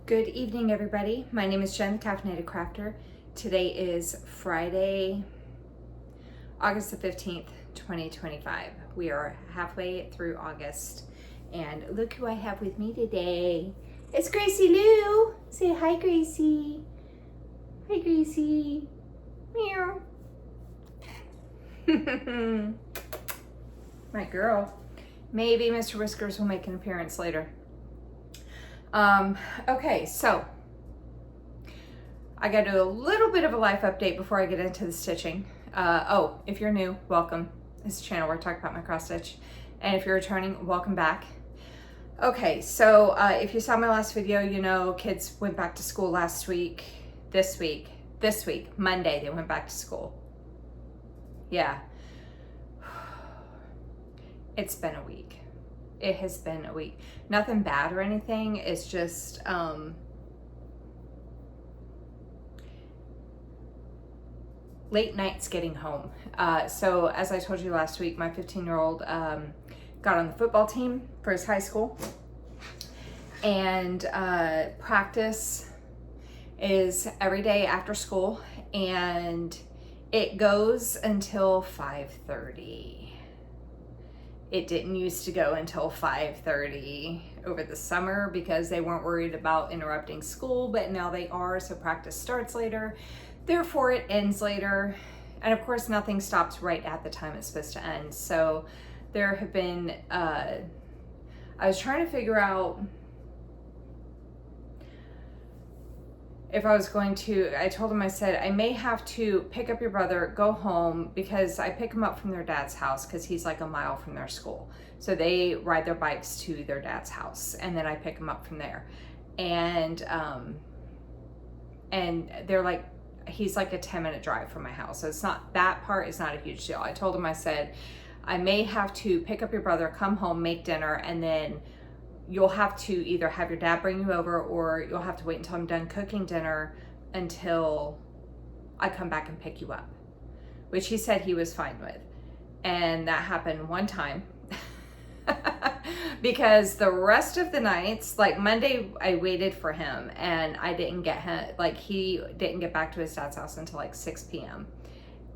Good evening, everybody. My name is Jen, the Caffeinated Crafter. Today is Friday, August the 15th, 2025. We are halfway through August, and look who I have with me today. It's Gracie Lou. Say hi, Gracie. Hi, Gracie. Meow. My girl. Maybe Mr. Whiskers will make an appearance later. Okay, so I got to do a little bit of a life update before I get into the stitching. If you're new, welcome. This is a channel where I talk about my cross stitch. And if you're returning, welcome back. Okay, so if you saw my last video, you know kids went back to school last week. This week, Monday, they went back to school. Yeah. It's been a week. It has been a week. Nothing bad or anything. It's just late nights getting home. So as I told you last week, my 15-year-old got on the football team for his high school, and practice is every day after school, and it goes until 5:30. It didn't used to go until 5:30 over the summer because they weren't worried about interrupting school, but now they are, so practice starts later, therefore it ends later, and of course nothing stops right at the time it's supposed to end. So there have been, I was trying to figure out if I was going to, I told him, I said, I may have to pick up your brother, go home, because I pick him up from their dad's house because he's like a mile from their school. So they ride their bikes to their dad's house, and then I pick him up from there. And they're like, he's like a 10-minute drive from my house. So it's not, that part is not a huge deal. I told him, I said, I may have to pick up your brother, come home, make dinner, and then you'll have to either have your dad bring you over, or you'll have to wait until I'm done cooking dinner until I come back and pick you up, which he said he was fine with. And that happened one time because the rest of the nights, like Monday, I waited for him and I didn't get him, like he didn't get back to his dad's house until like 6 p.m.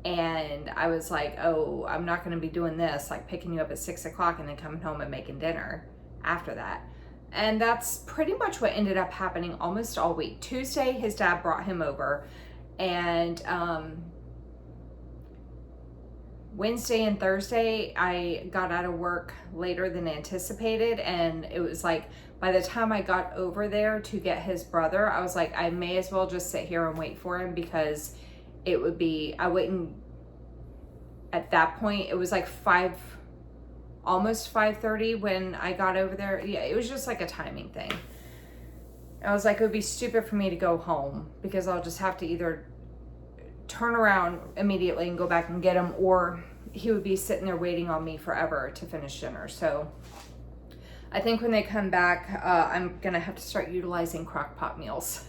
And I was like, oh, I'm not going to be doing this, like picking you up at 6 o'clock and then coming home and making dinner after that. And that's pretty much what ended up happening almost all week. Tuesday, his dad brought him over, and Wednesday and Thursday, I got out of work later than anticipated, and it was like, by the time I got over there to get his brother, I was like, I may as well just sit here and wait for him, because it would be, I wouldn't, at that point, it was like almost 5:30 when I got over there. Yeah, it was just like a timing thing. I was like, it would be stupid for me to go home because I'll just have to either turn around immediately and go back and get him, or he would be sitting there waiting on me forever to finish dinner. So I think when they come back, I'm gonna have to start utilizing crock pot meals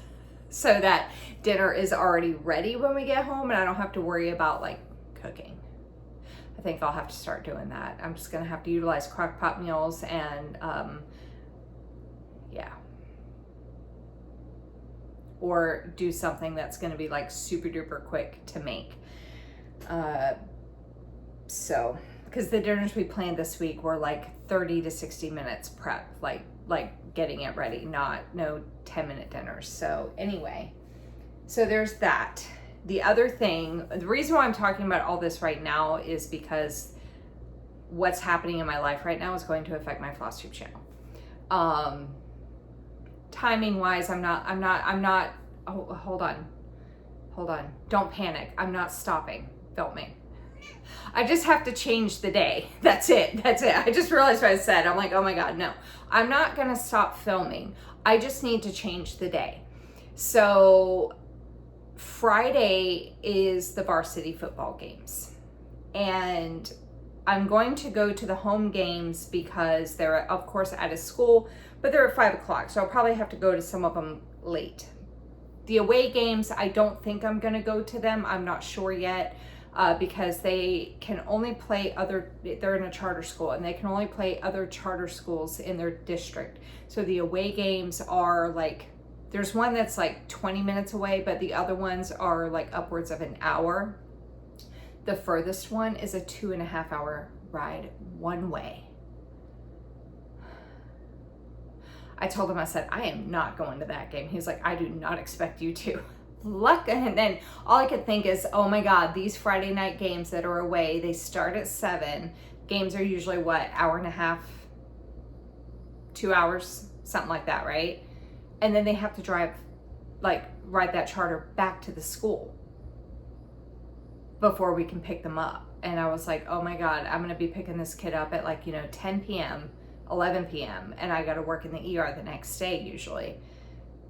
so that dinner is already ready when we get home and I don't have to worry about like cooking. I think I'll have to start doing that. I'm just gonna have to utilize crock pot meals and yeah. Or do something that's gonna be like super duper quick to make. So, because the dinners we planned this week were like 30 to 60 minutes prep, like getting it ready, no 10-minute dinners. So anyway, so there's that. The other thing, the reason why I'm talking about all this right now is because what's happening in my life right now is going to affect my Flosstube channel. Timing wise, I'm not, oh, hold on. Don't panic. I'm not stopping filming. I just have to change the day. That's it. I just realized what I said. I'm like, oh my God, no. I'm not gonna stop filming. I just need to change the day. So Friday is the varsity football games, and I'm going to go to the home games because they're of course at a school, but they're at 5 o'clock, so I'll probably have to go to some of them late. The away games, I don't think I'm going to go to them. I'm not sure yet. because they can only play they're in a charter school and they can only play other charter schools in their district. So the away games are like There's one that's like 20 minutes away, but the other ones are like upwards of an hour. The furthest one is a 2.5 hour ride one way. I told him, I said, I am not going to that game. He's like, I do not expect you to. Luck. And then all I could think is, oh my God, these Friday night games that are away, they start at 7. Games are usually what, hour and a half, 2 hours, something like that, right? And then they have to drive, like ride that charter back to the school before we can pick them up. And I was like, oh my God, I'm gonna be picking this kid up at like, 10 p.m., 11 p.m. and I gotta work in the ER the next day usually.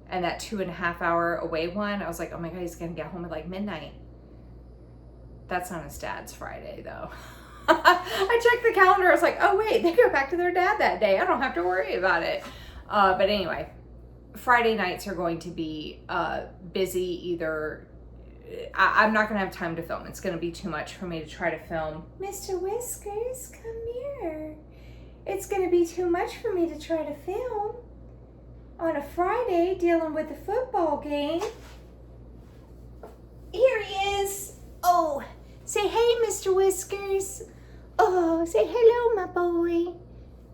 And that 2.5 hour away one, I was like, oh my God, he's gonna get home at like midnight. That's on his dad's Friday though. I checked the calendar, I was like, oh wait, they go back to their dad that day. I don't have to worry about it. But anyway, Friday nights are going to be busy. Either I'm not gonna have time to film. It's gonna be too much for me to try to film. Mr. Whiskers, come here. It's gonna be too much for me to try to film on a Friday dealing with the football game. Here he is. Oh, say hey, Mr. Whiskers. Oh, say hello, my boy.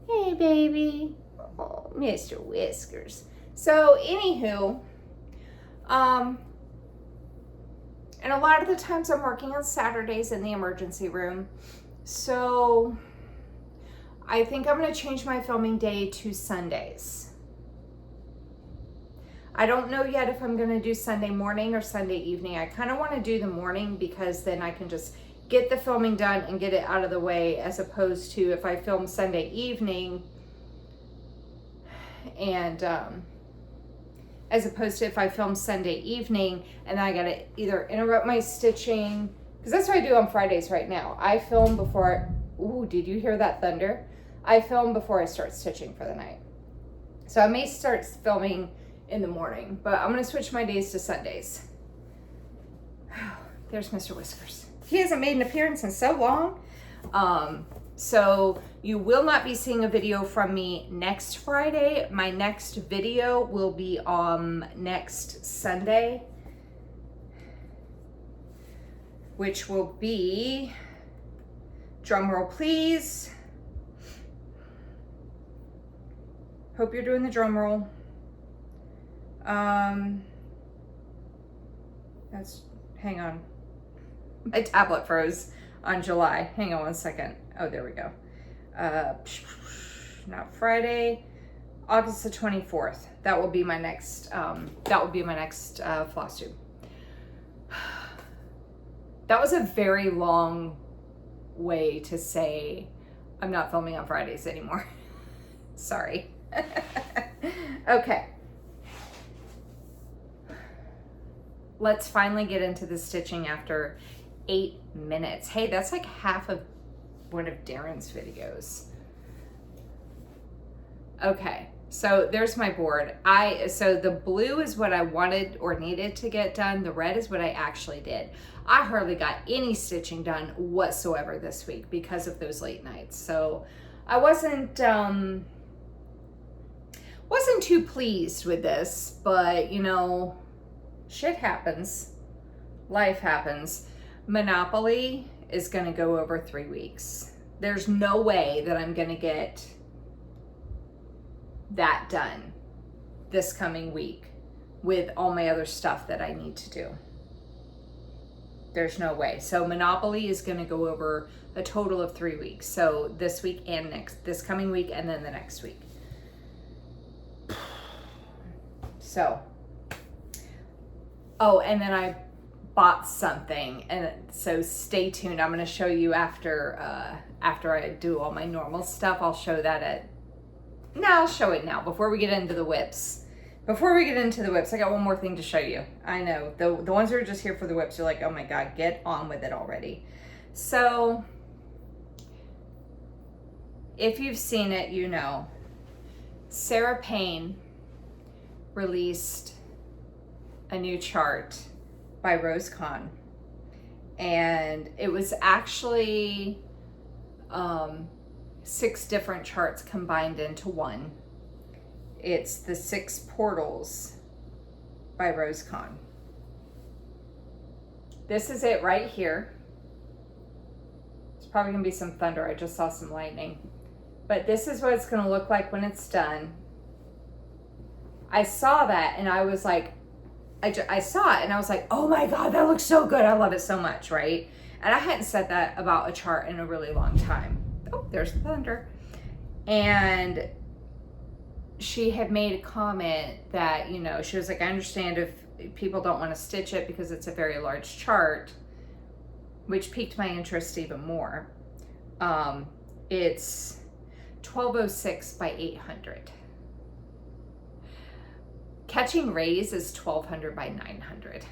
Hey, baby. Oh, Mr. Whiskers. So, anywho, and a lot of the times I'm working on Saturdays in the emergency room. So, I think I'm going to change my filming day to Sundays. I don't know yet if I'm going to do Sunday morning or Sunday evening. I kind of want to do the morning because then I can just get the filming done and get it out of the way, as opposed to if I film Sunday evening and as opposed to if I film Sunday evening and then I got to either interrupt my stitching, because that's what I do on Fridays right now. I film before, ooh, did you hear that thunder? I film before I start stitching for the night. So I may start filming in the morning, but I'm gonna switch my days to Sundays. There's Mr. Whiskers. He hasn't made an appearance in so long. So you will not be seeing a video from me next Friday. My next video will be on next Sunday, which will be, drum roll please. Hope you're doing the drum roll. Hang on. My tablet froze on July. Hang on one second. Oh, there we go. Not Friday, August the 24th. That will be my next, Flosstube. That was a very long way to say I'm not filming on Fridays anymore. Sorry. Okay. Let's finally get into the stitching after 8 minutes. Hey, that's like half of one of Darren's videos. Okay, so there's my board. So the blue is what I wanted or needed to get done. The red is what I actually did. I hardly got any stitching done whatsoever this week because of those late nights. So I wasn't too pleased with this, but shit happens. Life happens. Monopoly is going to go over 3 weeks. There's no way that I'm going to get that done this coming week with all my other stuff that I need to do. There's no way. So Monopoly is going to go over a total of 3 weeks. So this week and this coming week and then the next week. So, oh, and then I bought something, and so stay tuned. I'm going to show you after I do all my normal stuff. I'll show that I'll show it now before we get into the whips. I got one more thing to show you. I know, the ones who are just here for the whips are like, oh my God, get on with it already. So, if you've seen it, you know, Sarah Payne released a new chart by Rose Kahn, and it was actually 6 different charts combined into one. It's the 6 portals by Rose Conn. This is it right here. It's probably gonna be some thunder. I just saw some lightning. But this is what it's gonna look like when it's done. I saw that and I was like, I saw it and I was like, oh my God, that looks so good. I love it so much, right? And I hadn't said that about a chart in a really long time. Oh, there's the thunder. And she had made a comment that, you know, she was like, I understand if people don't want to stitch it because it's a very large chart, which piqued my interest even more. It's 1206 by 800. Catching Rays is 1200 by 900.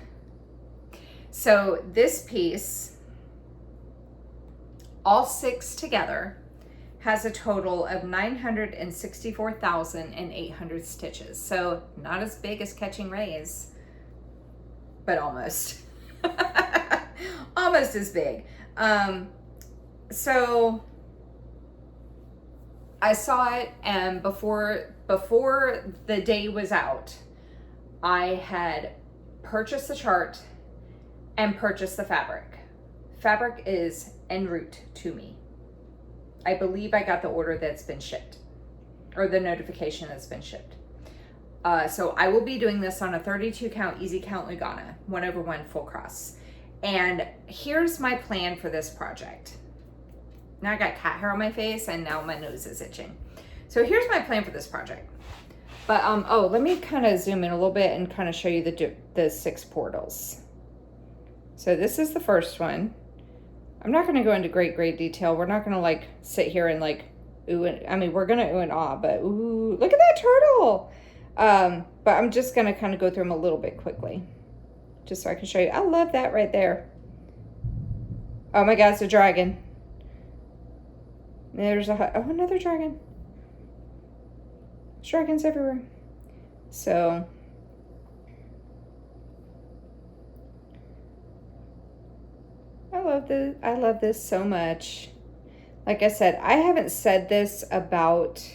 So this piece, all 6 together, has a total of 964,800 stitches. So not as big as Catching Rays, but almost. Almost as big. So I saw it, and before the day was out, I had purchased the chart and purchased the fabric. Fabric is en route to me. I believe I got the order that's been shipped, or the notification that's been shipped. So I will be doing this on a 32 count easy count Lugana, 1/1 full cross. And here's my plan for this project. Now I got cat hair on my face and now my nose is itching. So here's my plan for this project. But oh, let me kind of zoom in a little bit and kind of show you the 6 portals. So this is the first one. I'm not going to go into great detail. We're not going to like sit here and like ooh and, I mean, we're going to ooh and ah, but ooh, look at that turtle. But I'm just going to kind of go through them a little bit quickly, just so I can show you. I love that right there. Oh my God, it's a dragon. There's another dragon. There's dragons everywhere. So I love this so much. Like I said, I haven't said this about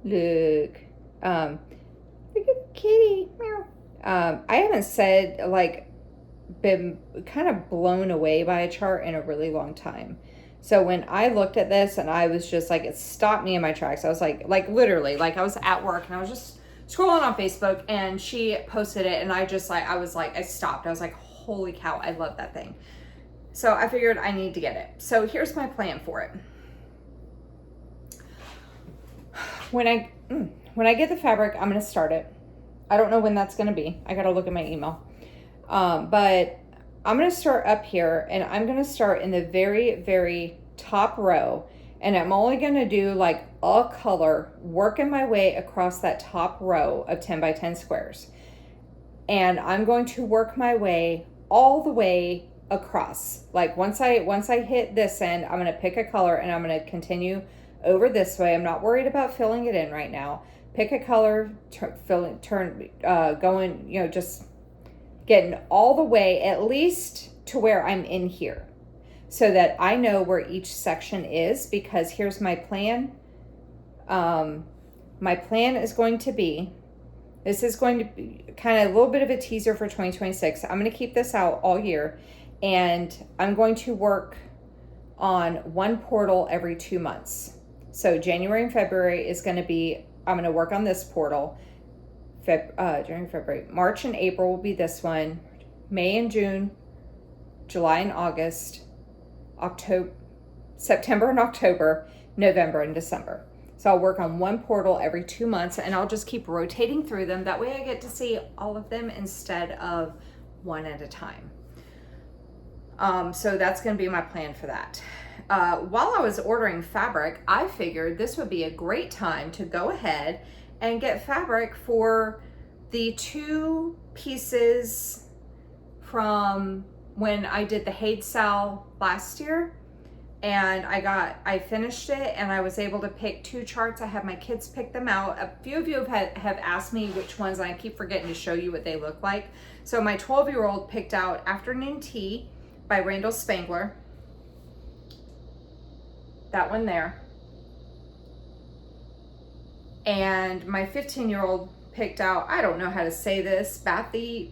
look at the kitty. Meow. I haven't said like been kind of blown away by a chart in a really long time. So when I looked at this and I was just like, it stopped me in my tracks. I was like literally, like I was at work and I was just scrolling on Facebook and she posted it and I stopped. I was like, holy cow, I love that thing. So I figured I need to get it. So here's my plan for it. When I get the fabric, I'm going to start it. I don't know when that's going to be. I got to look at my email. But I'm going to start up here and I'm going to start in the very, very top row. And I'm only going to do like a color, working my way across that top row of 10 by 10 squares. And I'm going to work my way all the way across. Like once I hit this end, I'm going to pick a color and I'm going to continue over this way. I'm not worried about filling it in right now. Pick a color, going, you know, just getting all the way at least to where I'm in here, so that I know where each section is, because here's my plan. My plan is going to be, this is going to be kind of a little bit of a teaser for 2026. I'm going to keep this out all year, and I'm going to work on one portal every 2 months. So January and February is going to be, I'm going to work on this portal. January, February, March and April will be this one. May and June, July and August, October, September and October, November and December. So I'll work on one portal every 2 months and I'll just keep rotating through them. That way I get to see all of them instead of one at a time. So that's going to be my plan for that. While I was ordering fabric, I figured this would be a great time to go ahead and get fabric for the 2 pieces from when I did the Haid Sal last year. And I finished it and I was able to pick 2 charts. I had my kids pick them out. A few of you have asked me which ones, and I keep forgetting to show you what they look like. So my 12-year-old picked out Afternoon Tea by Randall Spangler. That one there. And my 15-year-old picked out, I don't know how to say this, bathyscaphe,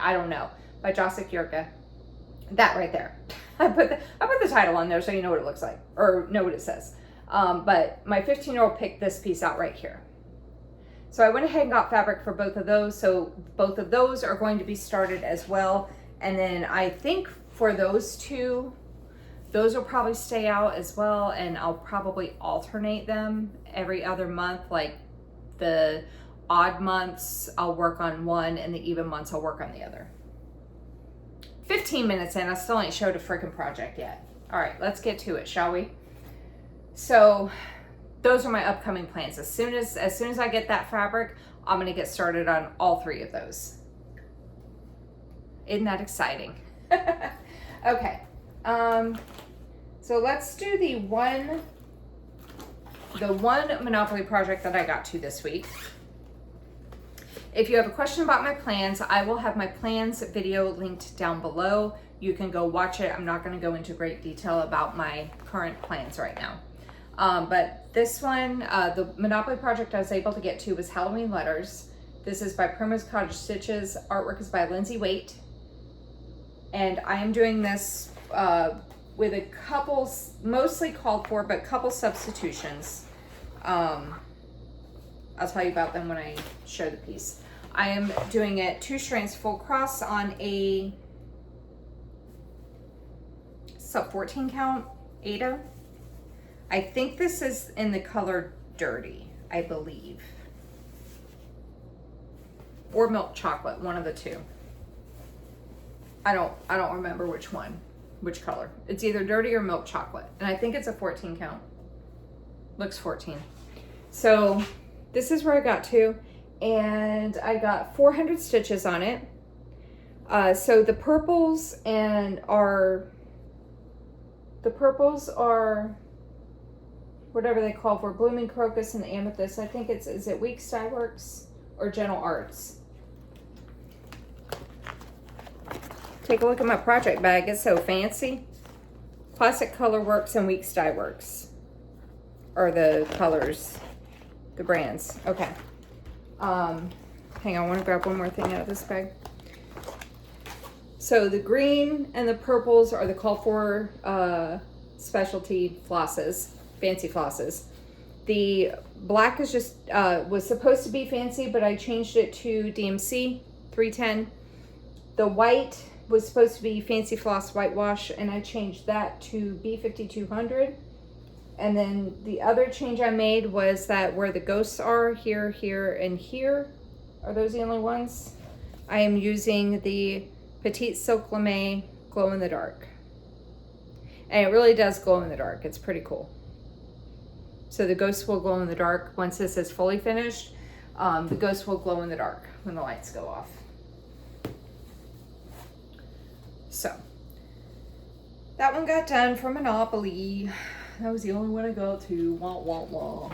I don't know, by Joseph Yurka. That right there. I put the title on there so you know what it looks like, or know what it says. But my 15-year-old picked this piece out right here. So I went ahead and got fabric for both of those. So both of those are going to be started as well. And then I think for those two, those will probably stay out as well. And I'll probably alternate them every other month. Like the odd months, I'll work on one, and the even months, I'll work on the other. 15 minutes in, I still ain't showed a freaking project yet. All right, let's get to it, shall we? So those are my upcoming plans. As soon as I get that fabric, I'm gonna get started on all 3 of those. Isn't that exciting? Okay, so let's do the one Monopoly project that I got to this week. If you have a question about my plans, I will have my plans video linked down below. You can go watch it. I'm not going to go into great detail about my current plans right now. But this one, the Monopoly project I was able to get to was Halloween Letters. This is by Primrose Cottage Stitches. Artwork is by Lindsay Waite. And I am doing this with a couple, mostly called for, but couple substitutions. I'll tell you about them when I show the piece. I am doing it 2 strands full cross on a sub 14 count Aida. I think this is in the color Dirty, I believe. Or Milk Chocolate, one of the 2. I don't remember which color. It's either Dirty or Milk Chocolate. And I think it's a 14 count. Looks 14. So this is where I got to, and I got 400 stitches on it. So the purples are whatever they call for, Blooming Crocus and Amethyst. I think is it Weeks Dye Works or Gentle Arts? Take a look at my project bag. It's so fancy. Classic Color Works and Weeks Dye Works are the colors. The brands. Okay. Hang on, I want to grab one more thing out of this bag. So the green and the purples are the called for specialty flosses, fancy flosses. The black is just was supposed to be fancy, but I changed it to DMC 310. The white was supposed to be Fancy Floss Whitewash, and I changed that to B5200. And then the other change I made was that where the ghosts are, here, here, and here, are those the only ones? I am using the Petite Silk Lame Glow in the Dark. And it really does glow in the dark. It's pretty cool. So the ghosts will glow in the dark. Once this is fully finished, the ghosts will glow in the dark when the lights go off. So that one got done for Monopoly. That was the only one I got to. Wah, wah, wah.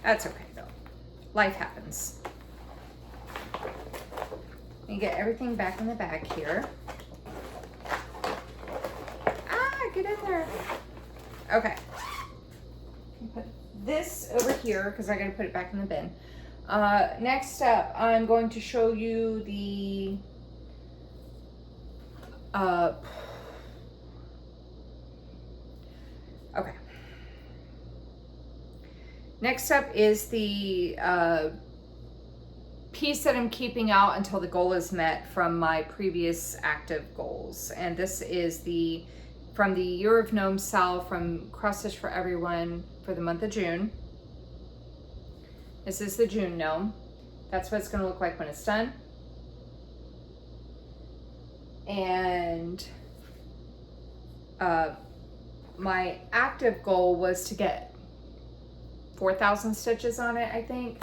That's okay though. Life happens. You get everything back in the bag here. Ah, get in there. Okay. Put this over here because I gotta put it back in the bin. Next up, I'm going to show you the okay. Next up is the piece that I'm keeping out until the goal is met from my previous active goals. And this is from the Year of Gnome Sal from Crossstitch for Everyone for the month of June. This is the June gnome. That's what it's going to look like when it's done. And my active goal was to get 4,000 stitches on it, I think.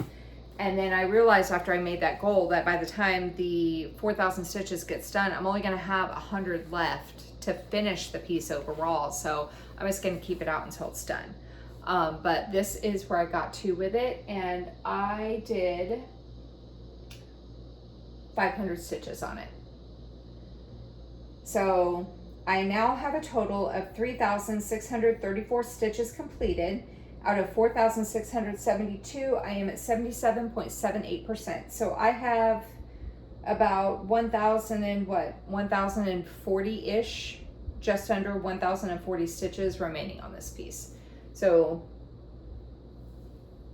And then I realized after I made that goal that by the time the 4,000 stitches gets done, I'm only going to have 100 left to finish the piece overall. So I'm just going to keep it out until it's done. But this is where I got to with it. And I did 500 stitches on it. So I now have a total of 3,634 stitches completed. Out of 4,672, I am at 77.78%. So I have about 1,000 and what? 1,040-ish, just under 1,040 stitches remaining on this piece. So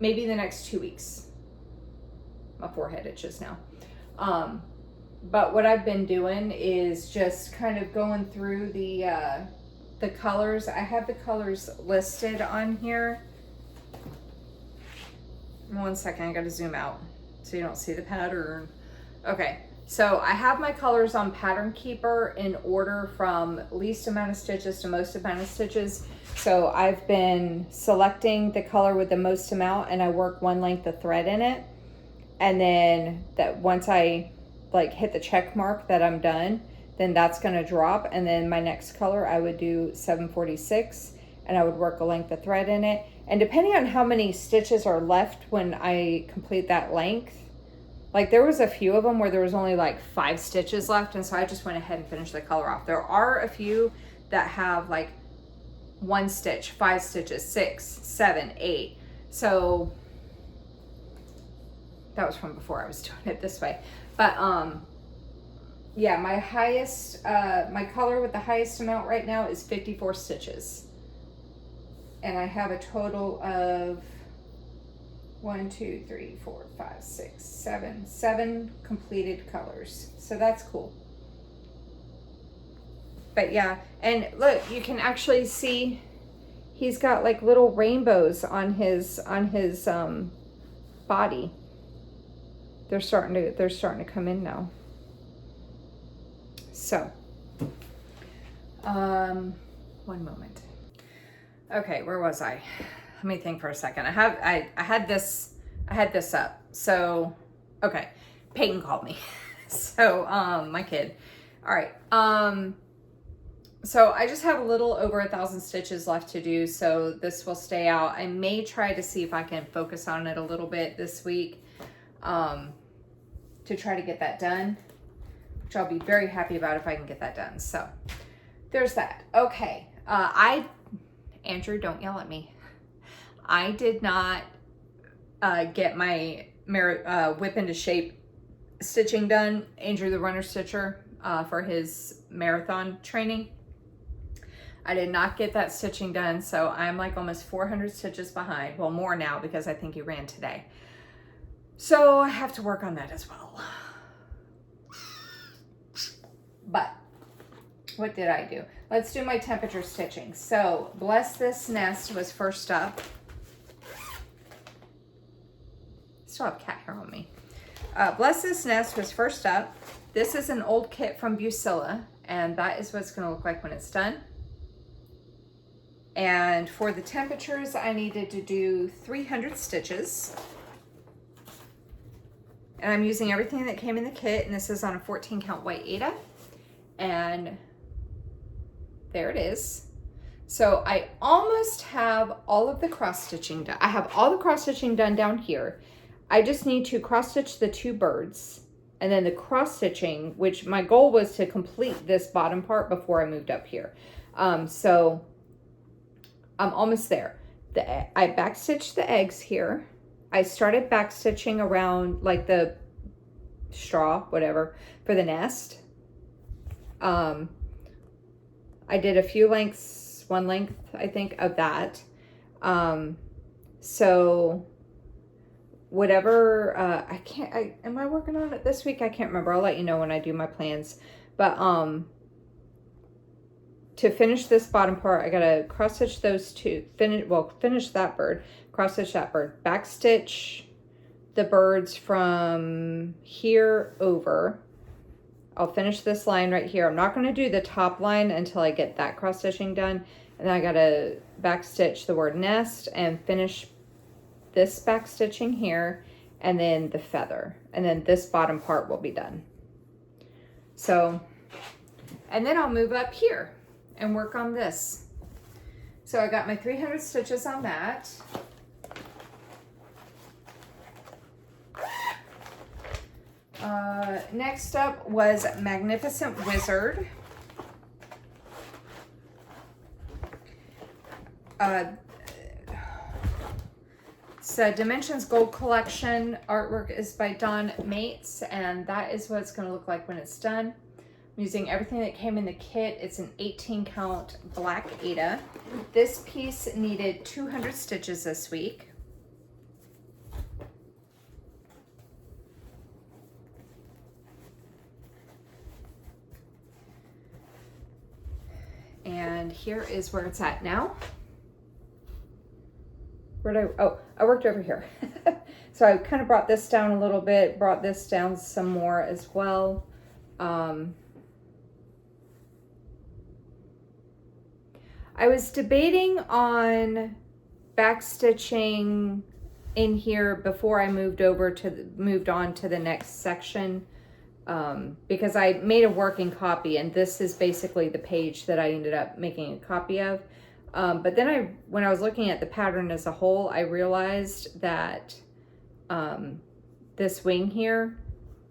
maybe the next 2 weeks. My forehead itches now. But what I've been doing is just kind of going through the colors. I have the colors listed on here. 1 second, I gotta zoom out so you don't see the pattern. Okay, so I have my colors on Pattern Keeper in order from least amount of stitches to most amount of stitches. So I've been selecting the color with the most amount, and I work one length of thread in it. And then that once I like hit the check mark that I'm done, then that's gonna drop. And then my next color, I would do 746, and I would work a length of thread in it. And depending on how many stitches are left when I complete that length, like there was a few of them where there was only like 5 stitches left, and so I just went ahead and finished the color off. There are a few that have like 1 stitch, 5 stitches, 6, 7, 8. So that was from before I was doing it this way. But yeah, my highest, my color with the highest amount right now is 54 stitches. And I have a total of 7 completed colors. So that's cool. But yeah, and look, you can actually see he's got like little rainbows on his body. They're starting to come in now. So, one moment. Okay, where was I? Let me think for a second. I had this up. So, okay, Peyton called me. So, my kid. All right. So I just have a little over 1,000 stitches left to do. So this will stay out. I may try to see if I can focus on it a little bit this week, to try to get that done, which I'll be very happy about if I can get that done. So there's that. Okay. Andrew, don't yell at me. I did not get my whip into shape stitching done. Andrew, the runner stitcher, for his marathon training. I did not get that stitching done, so I'm like almost 400 stitches behind. Well, more now because I think he ran today. So I have to work on that as well. But what did I do? Let's do my temperature stitching. So Bless This Nest was first up. Still have cat hair on me. Bless This Nest was first up. This is an old kit from Bucilla, and that is what it's going to look like when it's done. And for the temperatures, I needed to do 300 stitches. And I'm using everything that came in the kit, and this is on a 14 count white Aida. And there it is. So I almost have all of the cross stitching done. I have all the cross stitching done down here. I just need to cross stitch the 2 birds, and then the cross stitching, which my goal was to complete this bottom part before I moved up here. So I'm almost there. I backstitched the eggs here. I started backstitching around like the straw, whatever, for the nest. I did a few lengths, 1 length, I think, of that. So whatever, am I working on it this week? I can't remember. I'll let you know when I do my plans. But, to finish this bottom part, I gotta cross stitch those 2, finish that bird, cross stitch that bird, backstitch the birds from here over. I'll finish this line right here. I'm not gonna do the top line until I get that cross stitching done. And then I gotta backstitch the word nest and finish this back stitching here, and then the feather, and then this bottom part will be done. So, and then I'll move up here and work on this. So I got my 300 stitches on that. Next up was Magnificent Wizard. So Dimensions Gold Collection artwork is by Don Mates, and that is what it's going to look like when it's done. I'm using everything that came in the kit. It's an 18 count black Aida. This piece needed 200 stitches this week. And here is where it's at now. I worked over here. So I kind of brought this down a little bit, brought this down some more as well. I was debating on backstitching in here before I moved on to the next section, because I made a working copy, and this is basically the page that I ended up making a copy of. But then when I was looking at the pattern as a whole, I realized that this wing here,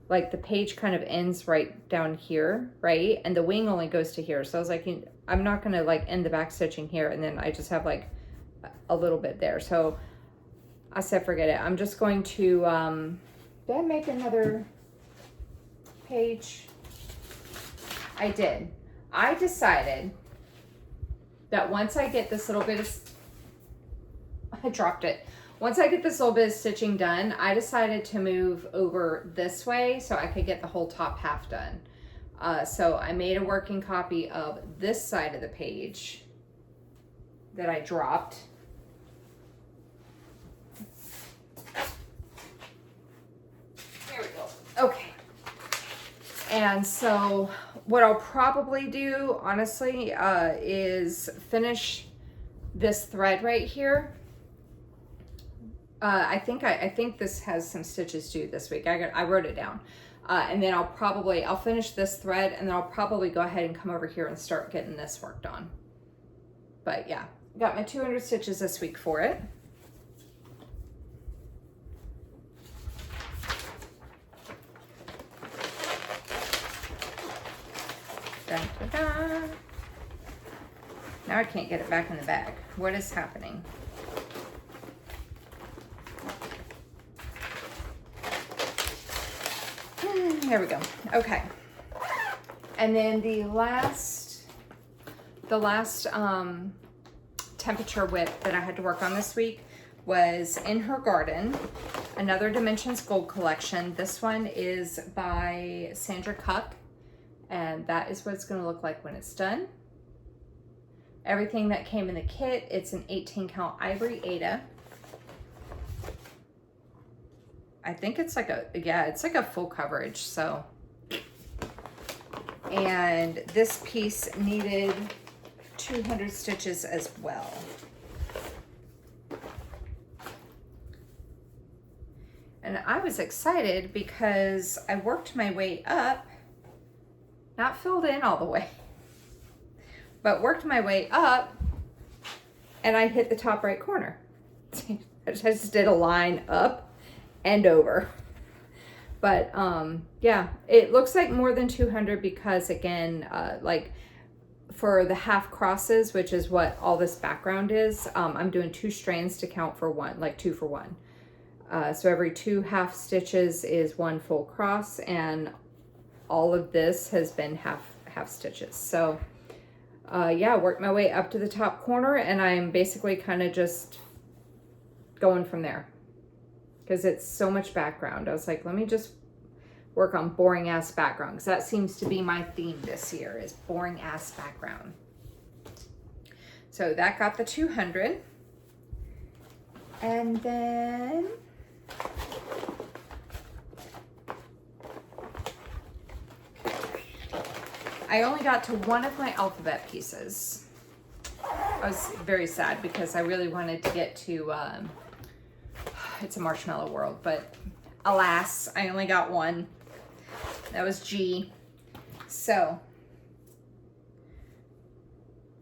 like the page kind of ends right down here, right? And the wing only goes to here. So I was like, I'm not gonna like end the back stitching here and then I just have like a little bit there. So I said, forget it. I'm just going to, did I make another page? I did. I decided that once I get this little bit of, I dropped it. Once I get this little bit of stitching done, I decided to move over this way so I could get the whole top half done. So I made a working copy of this side of the page that I dropped. There we go. Okay. And so what I'll probably do, honestly, is finish this thread right here. I think this has some stitches due this week. I wrote it down. And then I'll finish this thread, and then I'll probably go ahead and come over here and start getting this worked on. But yeah, got my 200 stitches this week for it. Dun, dun, dun. Now I can't get it back in the bag. What is happening? There we go. Okay. And then the last temperature width that I had to work on this week was In Her Garden, another Dimensions Gold collection. This one is by Sandra Cuck, and that is what it's going to look like when it's done. Everything that came in the kit, it's an 18 count ivory Aida. I think it's like it's like a full coverage, so. And this piece needed 200 stitches as well. And I was excited because I worked my way up, not filled in all the way, but worked my way up, and I hit the top right corner. I just did a line up and over. But yeah, it looks like more than 200 because, again, like for the half crosses, which is what all this background is, I'm doing 2 strands to count for one, like 2 for 1. So every 2 half stitches is 1 full cross, and all of this has been half stitches. So yeah, worked my way up to the top corner, and I'm basically kind of just going from there because it's so much background. I was like, let me just work on boring ass background, because that seems to be my theme this year, is boring ass background. So that got the 200. And then I only got to one of my alphabet pieces. I was very sad because I really wanted to get to It's a Marshmallow World, but alas, I only got one. That was G. So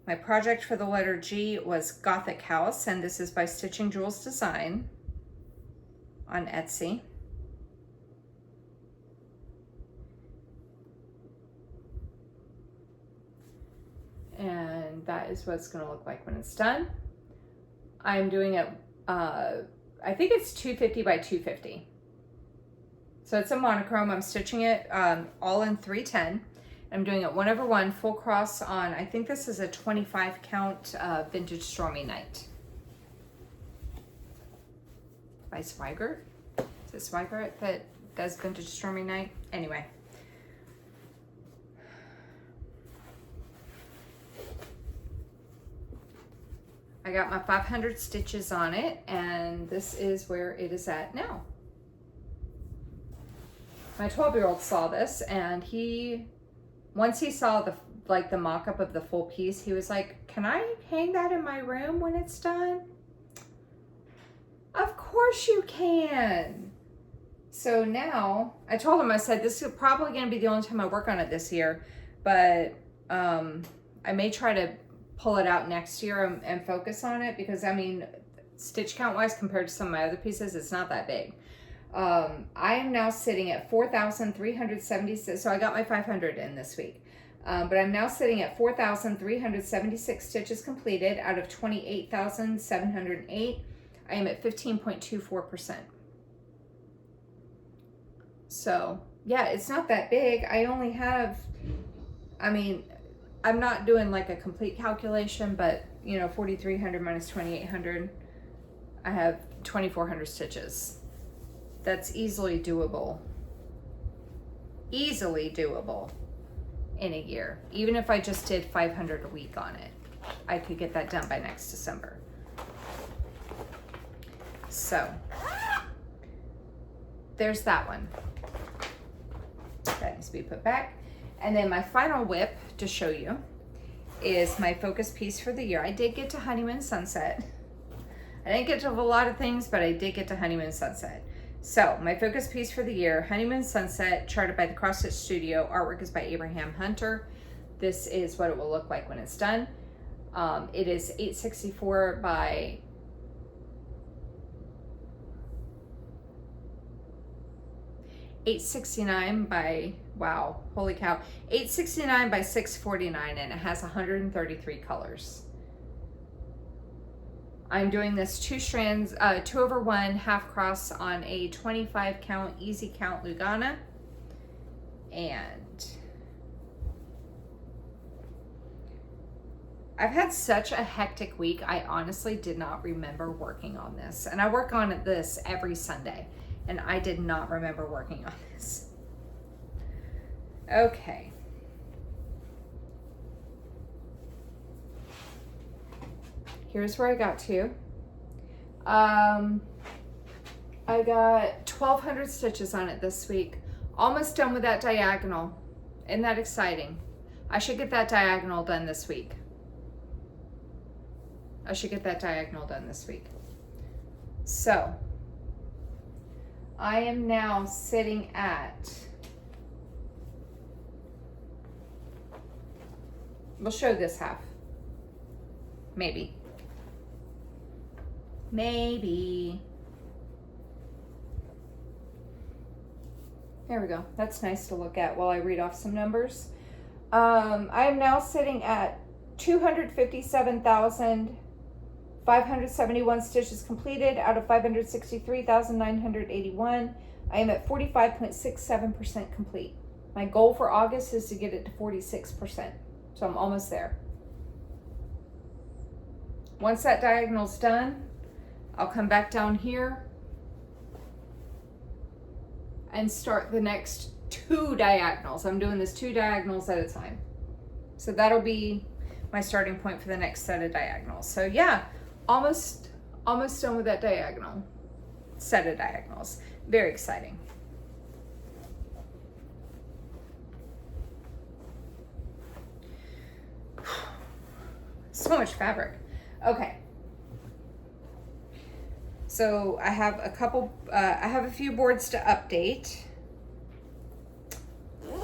my project for the letter G was Gothic House, and this is by Stitching Jewels Design on Etsy. And that is what it's going to look like when it's done. I'm doing it, I think it's 250 by 250. So it's a monochrome. I'm stitching it all in 310. I'm doing it 1/1 full cross on, I think this is a 25 count Vintage Stormy Night by Swigert. Is it Swigert that does Vintage Stormy Night? Anyway. I got my 500 stitches on it, and this is where it is at now. My 12-year-old saw this, and once he saw the mock-up of the full piece, he was like, "Can I hang that in my room when it's done?" Of course you can. So now, I told him, I said, this is probably going to be the only time I work on it this year, but I may try to pull it out next year and focus on it, because I mean, stitch count wise compared to some of my other pieces, it's not that big. I am now sitting at 4,376, so I got my 500 in this week, but I'm now sitting at 4,376 stitches completed out of 28,708. I am at 15.24%. So yeah, it's not that big. I only have, I mean, I'm not doing like a complete calculation, but you know, 4,300 minus 2,800, I have 2,400 stitches. That's easily doable. Easily doable in a year. Even if I just did 500 a week on it, I could get that done by next December. So there's that one. That needs to be put back. And then my final whip to show you is my focus piece for the year. I did get to Honeymoon Sunset. I didn't get to a lot of things, but I did get to Honeymoon Sunset. So my focus piece for the year, Honeymoon Sunset, charted by the Crossstitch Studio. Artwork is by Abraham Hunter. This is what it will look like when it's done. It is 864 by 869 by, wow, holy cow, 869 by 649, and it has 133 colors. I'm doing this 2 strands, 2/1 half cross on a 25 count easy count Lugana, and I've had such a hectic week. I honestly did not remember working on this, and I work on this every Sunday, and I did not remember working on this. Okay. Here's where I got to. I got 1,200 stitches on it this week. Almost done with that diagonal. Isn't that exciting? I should get that diagonal done this week. So, I am now sitting at, we'll show this half. Maybe. There we go. That's nice to look at while I read off some numbers. I am now sitting at 257,571 stitches completed out of 563,981. I am at 45.67% complete. My goal for August is to get it to 46%. So I'm almost there. Once that diagonal's done, I'll come back down here and start the next 2 diagonals. I'm doing this 2 diagonals at a time. So that'll be my starting point for the next set of diagonals. So yeah, almost done with that set of diagonals. Very exciting. So much fabric. Okay. So I have a few boards to update.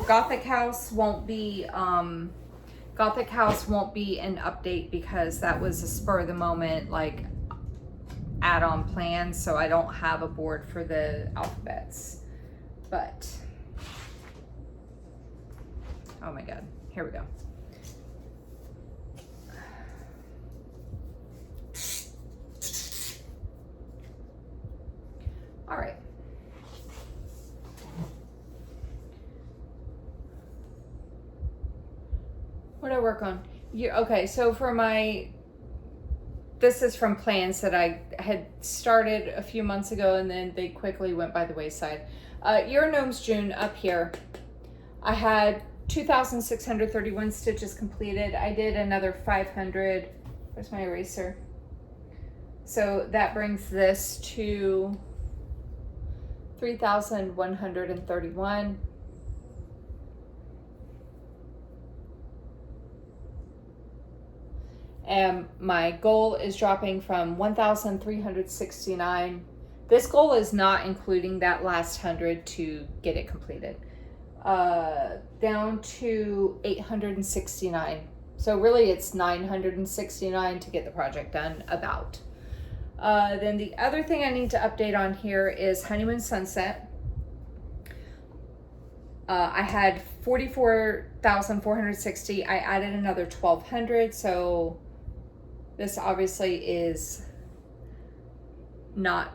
Gothic House won't be an update because that was a spur of the moment, like, add-on plan, so I don't have a board for the alphabets. But, oh my God, here we go. gotta work on. Okay, so for this is from plans that I had started a few months ago, and then they quickly went by the wayside. Your Gnomes June up here, I had 2,631 stitches completed. I did another 500. Where's my eraser? So that brings this to 3,131. And my goal is dropping from 1,369. This goal is not including that last 100 to get it completed. Down to 869. So really it's 969 to get the project done about. Then the other thing I need to update on here is Honeymoon Sunset. I had 44,460. I added another 1,200. So this obviously is not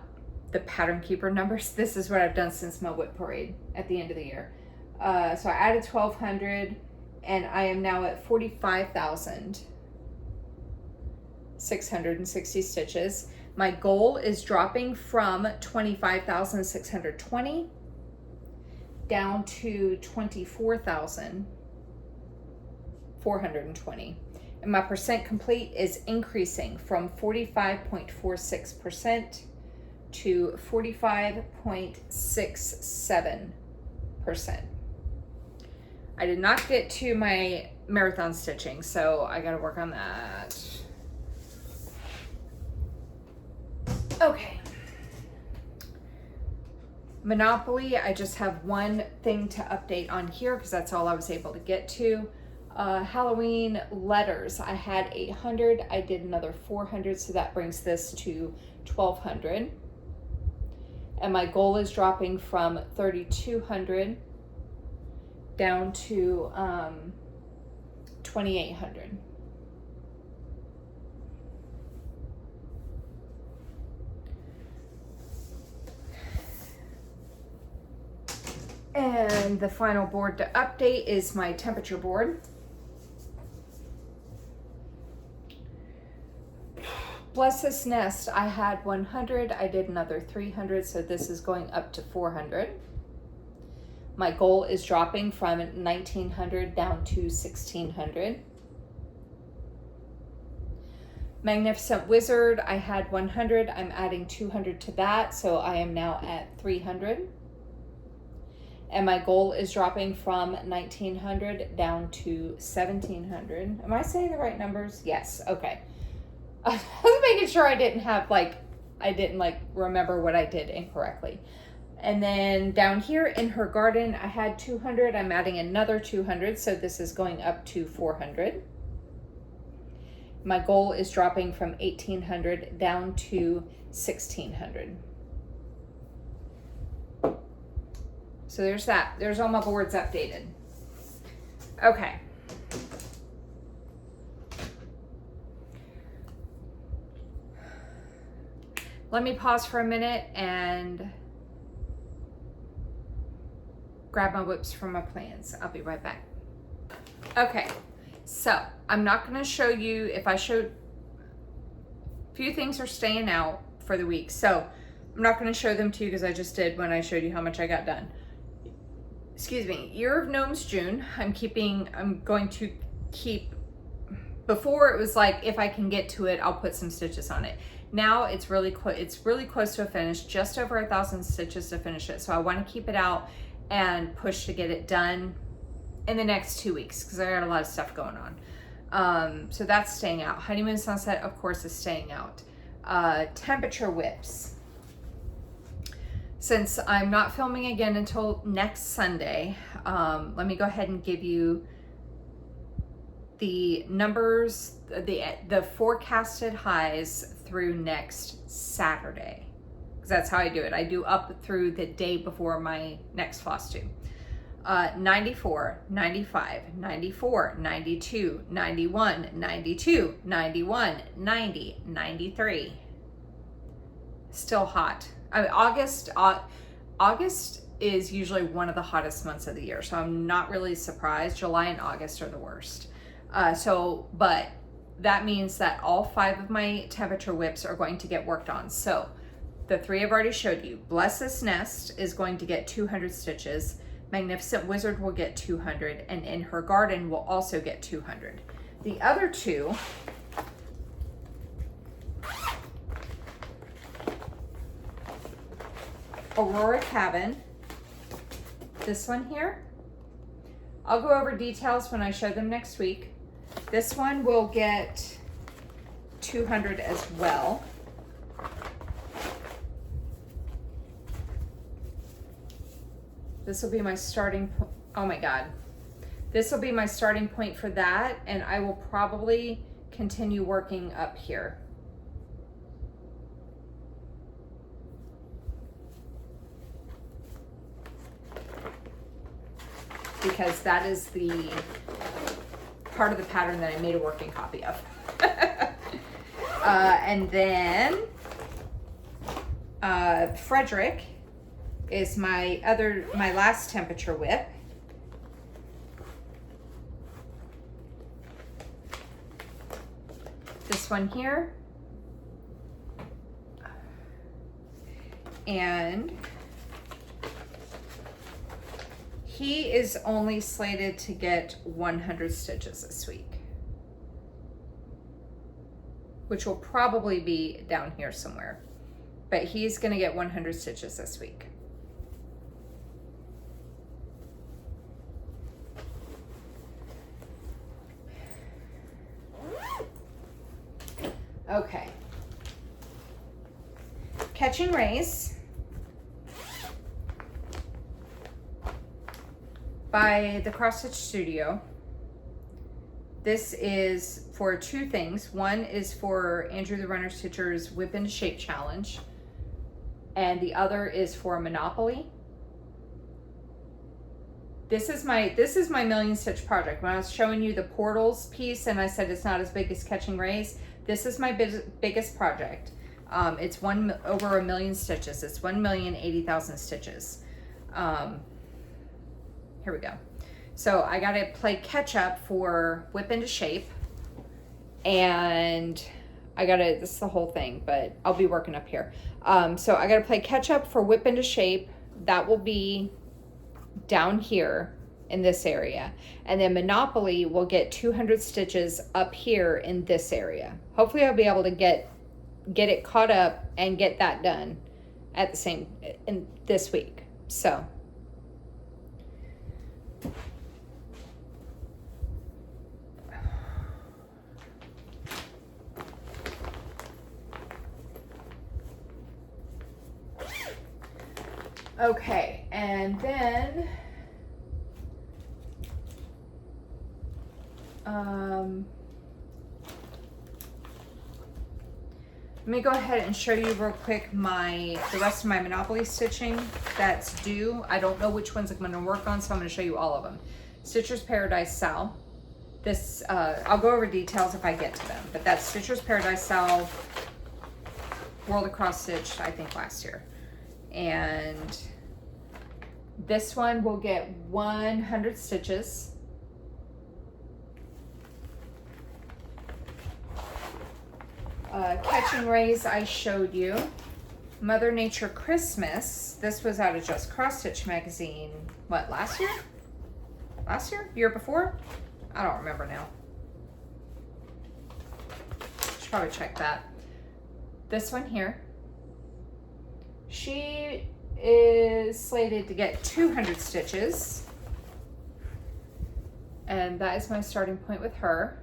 the pattern keeper numbers. This is what I've done since my whip parade at the end of the year. So I added 1,200 and I am now at 45,660 stitches. My goal is dropping from 25,620 down to 24,420. And my percent complete is increasing from 45.46% to 45.67%. I did not get to my marathon stitching, so I gotta work on that. Okay. Monopoly, I just have one thing to update on here because that's all I was able to get to. Halloween letters, I had 800, I did another 400, so that brings this to 1,200. And my goal is dropping from 3,200 down to 2,800. And the final board to update is my temperature board. Bless This Nest, I had 100, I did another 300, so this is going up to 400. My goal is dropping from 1,900 down to 1,600. Magnificent Wizard, I had 100, I'm adding 200 to that, so I am now at 300. And my goal is dropping from 1,900 down to 1,700. Am I saying the right numbers? Yes, okay. I was making sure I didn't remember what I did incorrectly. And then down here in her garden, I had 200. I'm adding another 200, so this is going up to 400. My goal is dropping from 1,800 down to 1,600. So there's that. There's all my boards updated. Okay. Let me pause for a minute and grab my whips from my plans. I'll be right back. Okay, so I'm not going to show you, if I showed, a few things are staying out for the week, so I'm not going to show them to you because I just did when I showed you how much I got done. Excuse me, Year of Gnomes June, I'm going to keep, before it was like, if I can get to it, I'll put some stitches on it. Now it's really close to a finish, just over 1,000 stitches to finish it. So I want to keep it out and push to get it done in the next 2 weeks because I got a lot of stuff going on. So that's staying out. Honeymoon Sunset, of course, is staying out. Temperature whips. Since I'm not filming again until next Sunday, let me go ahead and give you the numbers, the forecasted highs through next Saturday, because that's how I do it. I do up through the day before my next Flosstube. 94, 95, 94, 92, 91, 92, 91, 90, 93. Still hot. I mean, August is usually one of the hottest months of the year, so I'm not really surprised. July and August are the worst. But that means that all 5 of my temperature whips are going to get worked on. So the 3 I've already showed you. Bless This Nest is going to get 200 stitches. Magnificent Wizard will get 200, and In Her Garden will also get 200. The other 2, Aurora Cabin, this one here, I'll go over details when I show them next week. This one will get 200 as well. This will be my starting point. Oh my God. This will be my starting point for that, and I will probably continue working up here. Because that is the part of the pattern that I made a working copy of. And then Frederick is my last temperature whip. This one here. And he is only slated to get 100 stitches this week, which will probably be down here somewhere, but he's gonna get 100 stitches this week. Okay. Catching Rays by the Crossstitch Studio. This is for 2 things. One is for Andrew the Runner Stitcher's Whip into Shape Challenge, and the other is for Monopoly. This is my million stitch project. When I was showing you the portals piece and I said it's not as big as Catching Rays, this is my biggest project. It's over 1 million stitches. It's 1,080,000 stitches. Here we go. So I got to play catch up for Whip into Shape, and this is the whole thing, but I'll be working up here. So I got to play catch up for Whip into Shape. That will be down here in this area, and then Monopoly will get 200 stitches up here in this area. Hopefully I'll be able to get it caught up and get that done at the same in this week. So okay, and then let me go ahead and show you real quick the rest of my Monopoly stitching that's due. I don't know which ones I'm going to work on, so I'm going to show you all of them. Stitcher's Paradise Sal. This, I'll go over details if I get to them, but that's Stitcher's Paradise Sal, World of Cross Stitch, I think last year. And this one will get 100 stitches. Catching Rays I showed you. Mother Nature Christmas. This was out of Just Cross Stitch magazine. What, last year? Last year? Year before? I don't remember now. Should probably check that. This one here. She is slated to get 200 stitches. And that is my starting point with her.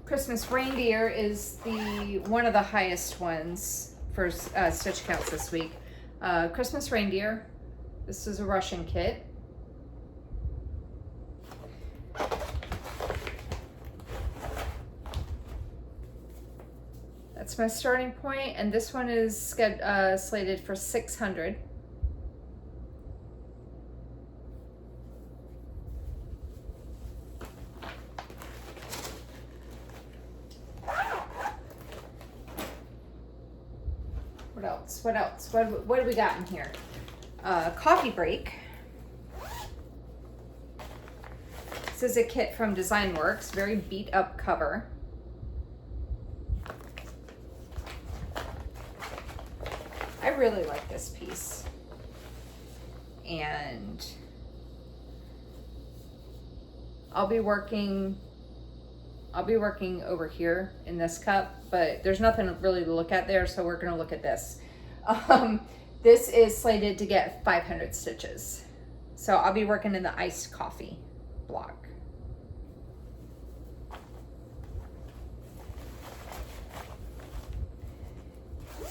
Christmas Reindeer is one of the highest ones for stitch counts this week. Christmas Reindeer. This is a Russian kit. That's my starting point, and this one is slated for 600. What else? What else? What do we got in here? Coffee break. This is a kit from Design Works, very beat up cover. I really like this piece. And I'll be working over here in this cup, but there's nothing really to look at there, so we're gonna look at this. This is slated to get 500 stitches. So I'll be working in the iced coffee block.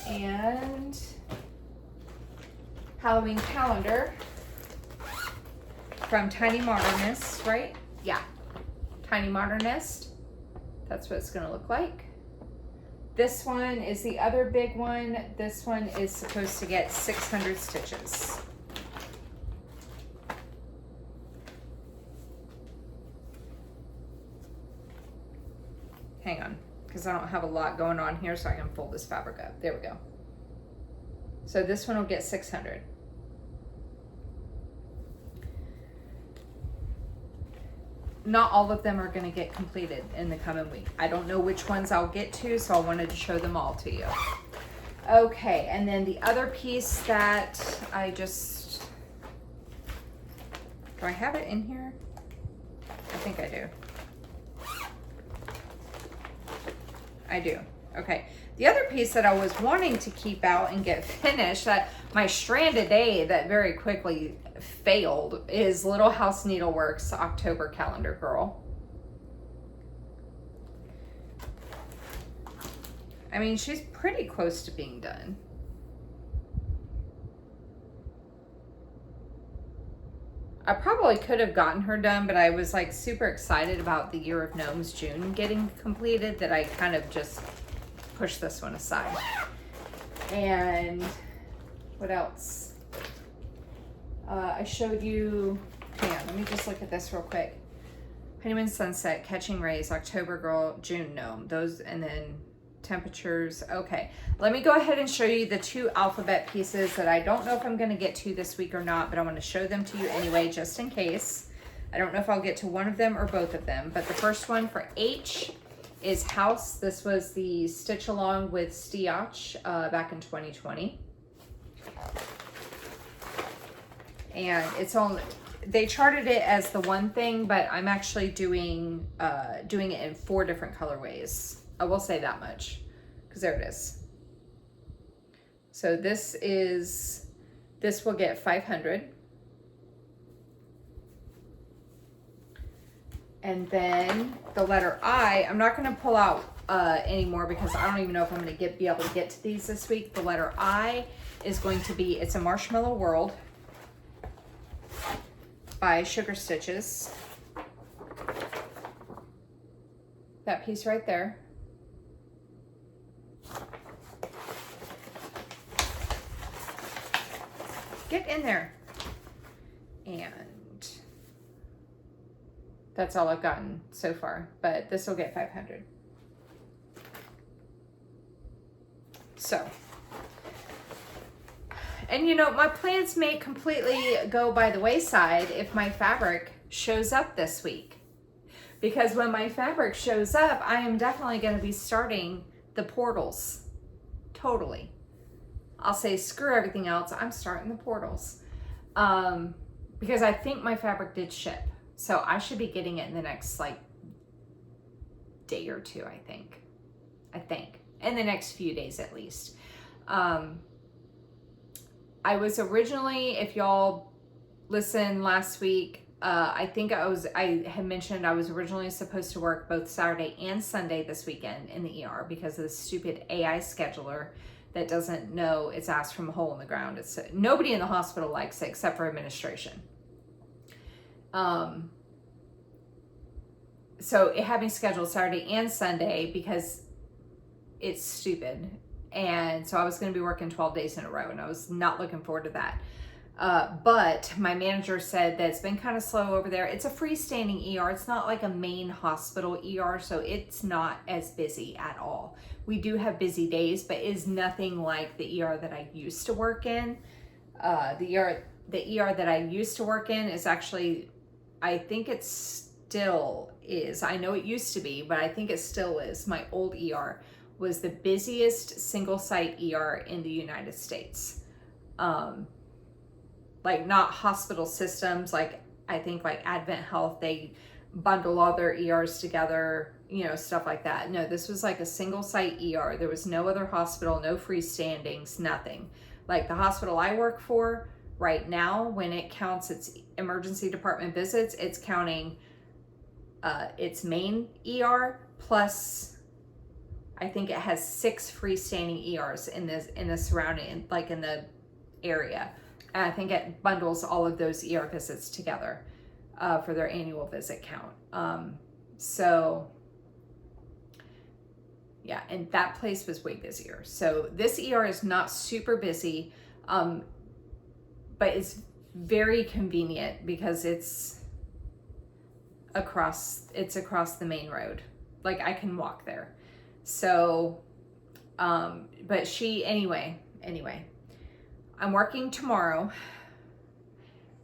And Halloween calendar from Tiny Modernist, right? Yeah, Tiny Modernist. That's what it's gonna look like. This one is the other big one. This one is supposed to get 600 stitches. Hang on, because I don't have a lot going on here, so I can fold this fabric up. There we go. So this one will get 600. Not all of them are going to get completed in the coming week. I don't know which ones I'll get to, so I wanted to show them all to you. Okay, and then the other piece that I just... Do I have it in here? I think I do. I do. Okay. The other piece that I was wanting to keep out and get finished, that my stranded day that very quickly failed, is Little House Needleworks October Calendar Girl. I mean, she's pretty close to being done. I probably could have gotten her done, but I was like super excited about the Year of Gnomes June getting completed that I kind of just pushed this one aside. And what else? I showed you, hang on, let me just look at this real quick. Honeymoon Sunset, Catching Rays, October Girl, June Gnome. Those, and then temperatures. Okay, let me go ahead and show you the two alphabet pieces that I don't know if I'm going to get to this week or not, but I want to show them to you anyway, just in case. I don't know if I'll get to one of them or both of them, but the first one for H is House. This was the stitch along with Stiach back in 2020. And it's only, they charted it as the one thing, but I'm actually doing it in 4 different colorways. I will say that much, because there it is. So this will get 500. And then the letter I, I'm not going to pull out anymore because I don't even know if I'm going to be able to get to these this week. The letter I is going to be, it's a Marshmallow World by Sugar Stitches. That piece right there. Get in there. And that's all I've gotten so far, but this will get 500. So, and you know, my plans may completely go by the wayside if my fabric shows up this week. Because when my fabric shows up, I am definitely going to be starting the portals. Totally. I'll say screw everything else. I'm starting the portals. Because I think my fabric did ship. So I should be getting it in the next like day or two, I think. In the next few days at least. I was originally, if y'all listened last week, I think I had mentioned I was originally supposed to work both Saturday and Sunday this weekend in the ER because of the stupid AI scheduler that doesn't know its ass from a hole in the ground. It's nobody in the hospital likes it except for administration. So it had me scheduled Saturday and Sunday because it's stupid. And so I was going to be working 12 days in a row and I was not looking forward to that. But my manager said that it's been kind of slow over there. It's a freestanding ER. It's not like a main hospital ER, so it's not as busy at all. We do have busy days, but it's nothing like the ER that I used to work in. The ER that I used to work in is actually, I think it still is. I know it used to be, but I think it still is. My old ER was the busiest single site ER in the United States. Like not hospital systems, like I think like Advent Health, they bundle all their ERs together, you know, stuff like that. No, this was like a single site ER. There was no other hospital, no freestandings, nothing. Like the hospital I work for right now, when it counts its emergency department visits, it's counting its main ER plus I think it has 6 freestanding ERs in the surrounding, like in the area. And I think it bundles all of those ER visits together for their annual visit count. So yeah, and that place was way busier. So this ER is not super busy, but it's very convenient because it's across the main road. Like I can walk there. So, but anyway, I'm working tomorrow,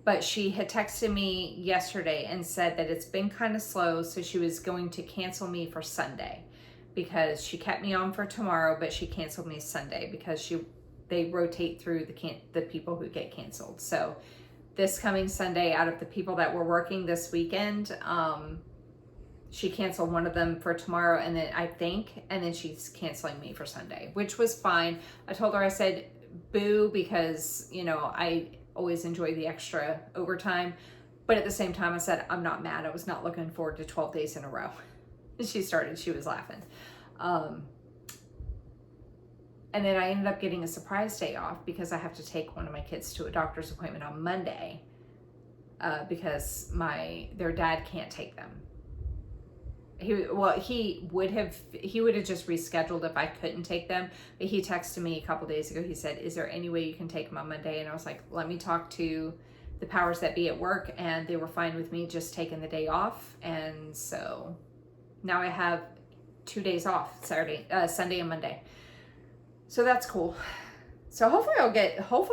but she had texted me yesterday and said that it's been kind of slow, so she was going to cancel me for Sunday because she kept me on for tomorrow, but she canceled me Sunday because they rotate through the people who get canceled. So this coming Sunday, out of the people that were working this weekend, she canceled one of them for tomorrow, and then she's canceling me for Sunday, which was fine. I told her, I said, boo, because, you know, I always enjoy the extra overtime. But at the same time, I said, I'm not mad. I was not looking forward to 12 days in a row. She was laughing. And then I ended up getting a surprise day off because I have to take one of my kids to a doctor's appointment on Monday because their dad can't take them. He would have just rescheduled if I couldn't take them, but he texted me a couple days ago. He said, is there any way you can take them on Monday? And I was like, let me talk to the powers that be at work, and they were fine with me just taking the day off. And so now I have 2 days off, Sunday and Monday. So that's cool. So hopefully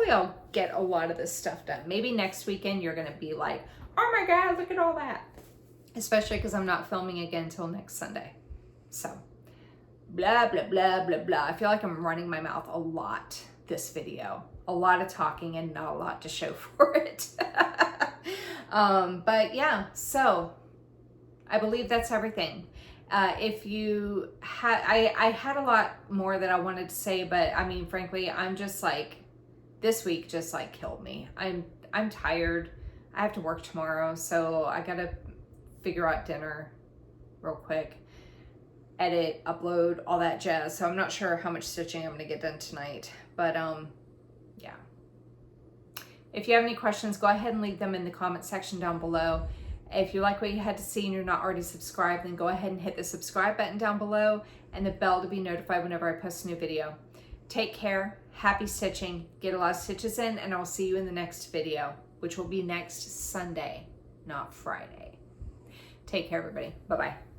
I'll get a lot of this stuff done. Maybe next weekend you're gonna be like, oh my God, look at all that. Especially because I'm not filming again until next Sunday. So, blah, blah, blah, blah, blah. I feel like I'm running my mouth a lot this video. A lot of talking and not a lot to show for it. But yeah, so I believe that's everything. If you had, I had a lot more that I wanted to say, but I mean, frankly, I'm just like, this week just like killed me. I'm tired. I have to work tomorrow, so I gotta figure out dinner real quick, edit, upload, all that jazz. So I'm not sure how much stitching I'm gonna get done tonight, but yeah. If you have any questions, go ahead and leave them in the comment section down below. If you like what you had to see and you're not already subscribed, then go ahead and hit the subscribe button down below and the bell to be notified whenever I post a new video. Take care, happy stitching, get a lot of stitches in, and I'll see you in the next video, which will be next Sunday, not Friday. Take care, everybody. Bye-bye.